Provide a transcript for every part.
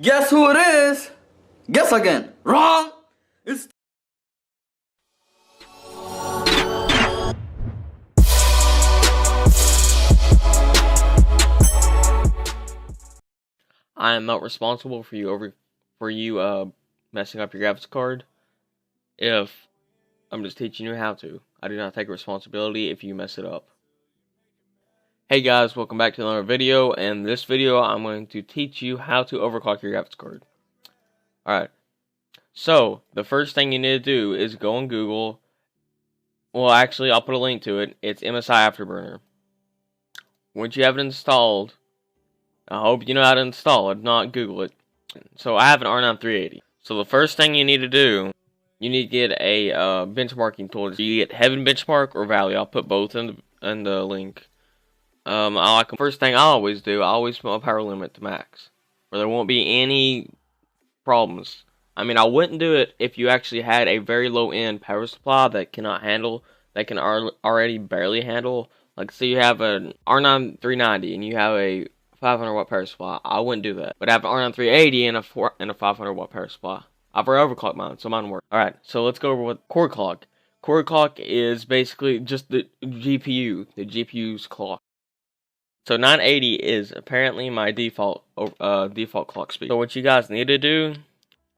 Guess who it is? Guess again. Wrong. It's I am not responsible for you messing up your graphics card. If I'm just teaching you how to, I do not take responsibility if you mess it up. Hey guys, welcome back to another video. In this video, I'm going to teach you how to overclock your graphics card. Alright, so the first thing you need to do is go on Google. Well, actually, I'll put a link to it. It's MSI Afterburner. Once you have it installed, I hope you know how to install it, not Google it. So I have an R9 380. So the first thing you need to do, you need to get a benchmarking tool. You get Heaven Benchmark or Valley. I'll put both in the link. First thing I always do, I always put my power limit to max, where there won't be any problems. I mean, I wouldn't do it if you actually had a very low end power supply that can already barely handle. Like, say you have an R9 390 and you have a 500 watt power supply. I wouldn't do that. But I have an R9 380 and a 500 watt power supply. I've already overclocked mine, so mine works. Alright, so let's go over what core clock. Core clock is basically just the GPU's clock. So 980 is apparently my default clock speed. So what you guys need to do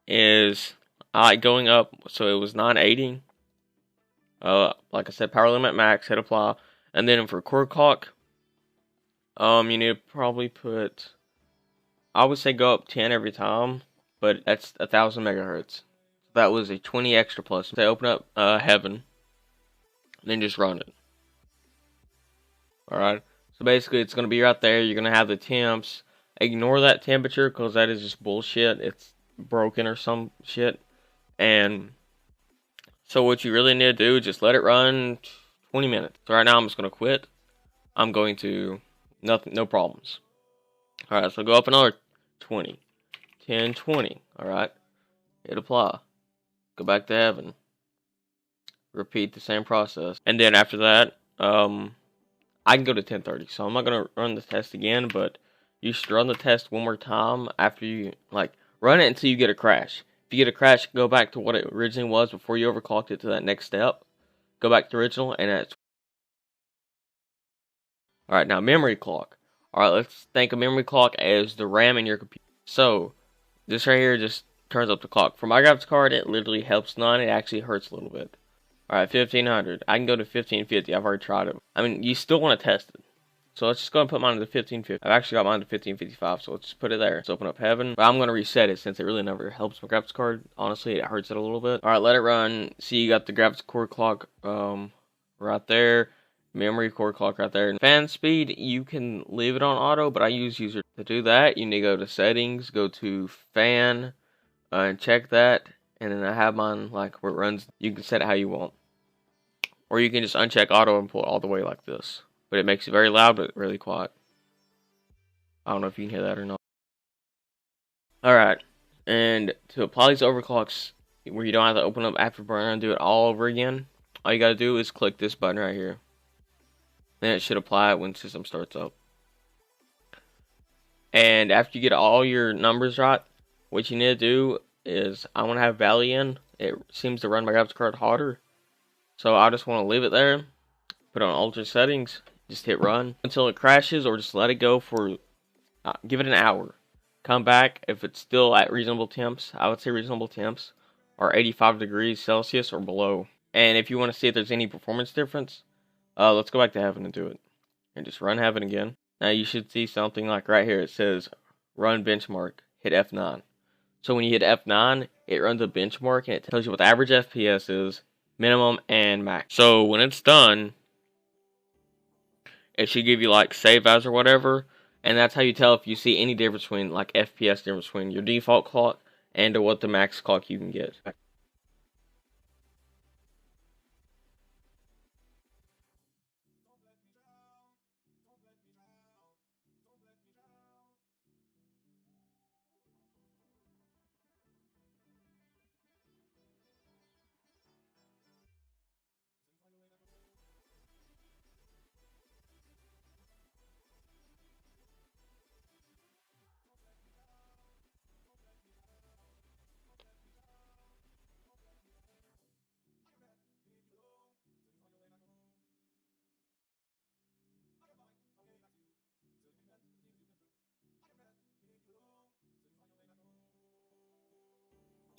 is going up. So it was 980. Like I said, power limit max, hit apply, and then for core clock, you need to probably put. I would say go up 10 every time, but that's 1000 megahertz. That was a 20 extra plus. Say open up Heaven, and then just run it. All right. So basically, it's going to be right there. You're going to have the temps. Ignore that temperature because that is just bullshit. It's broken or some shit. And so what you really need to do is just let it run 20 minutes. So right now, I'm just going to quit. I'm going to no problems. All right, so go up another 20, 10, 20. All right, hit apply. Go back to Heaven. Repeat the same process. And then after that, I can go to 1030, so I'm not going to run the test again, but you should run the test one more time after you, run it until you get a crash. If you get a crash, go back to what it originally was before you overclocked it to that next step. Go back to original, and that's... Alright, now memory clock. Alright, let's think of memory clock as the RAM in your computer. So, this right here just turns up the clock. For my graphics card, it literally helps none. It actually hurts a little bit. Alright, 1500. I can go to 1550. I've already tried it. I mean, you still want to test it. So let's just go and put mine to 1550. I've actually got mine to 1555, so let's just put it there. Let's open up Heaven. But I'm going to reset it since it really never helps my graphics card. Honestly, it hurts it a little bit. Alright, let it run. See, you got the graphics core clock right there. Memory core clock right there. Fan speed, you can leave it on auto, but I use user. To do that, you need to go to settings, go to fan, and check that. And then I have mine where it runs. You can set it how you want. Or you can just uncheck auto and pull it all the way like this. But it makes it very loud, but really quiet. I don't know if you can hear that or not. Alright. And to apply these overclocks, where you don't have to open up Afterburner and do it all over again, all you gotta do is click this button right here. Then it should apply it when the system starts up. And after you get all your numbers right, what you need to do is, I want to have Valley in. It seems to run my graphics card hotter. So I just want to leave it there, put on alter settings, just hit run until it crashes, or just let it go for, give it an hour. Come back, if it's still at reasonable temps, I would say reasonable temps, or 85 degrees Celsius or below. And if you want to see if there's any performance difference, let's go back to Heaven and do it. And just run Heaven again. Now you should see something like right here, it says run benchmark, hit F9. So when you hit F9, it runs a benchmark and it tells you what the average FPS is, minimum and max. So when it's done, it should give you save as or whatever, and that's how you tell if you see any difference between FPS difference between your default clock and what the max clock you can get.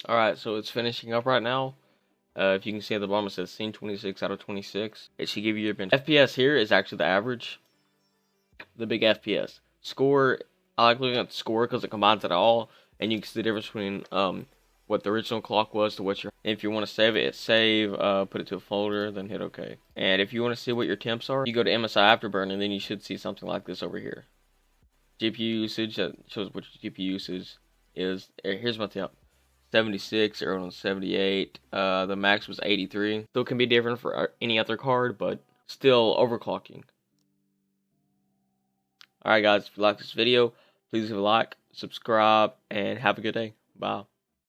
Alright, so it's finishing up right now. If you can see at the bottom, it says scene 26 out of 26. It should give you your bench. FPS here is actually the average. The big FPS. Score, I like looking at the score because it combines it all. And you can see the difference between what the original clock was to what your... If you want to save it, hit save, put it to a folder, then hit OK. And if you want to see what your temps are, you go to MSI Afterburner, and then you should see something like this over here. GPU usage, that shows what your GPU usage is. Here's my temp. 76, or 78. The max was 83. Still can be different for any other card, but still overclocking. Alright guys, if you like this video, please leave a like, subscribe, and have a good day. Bye.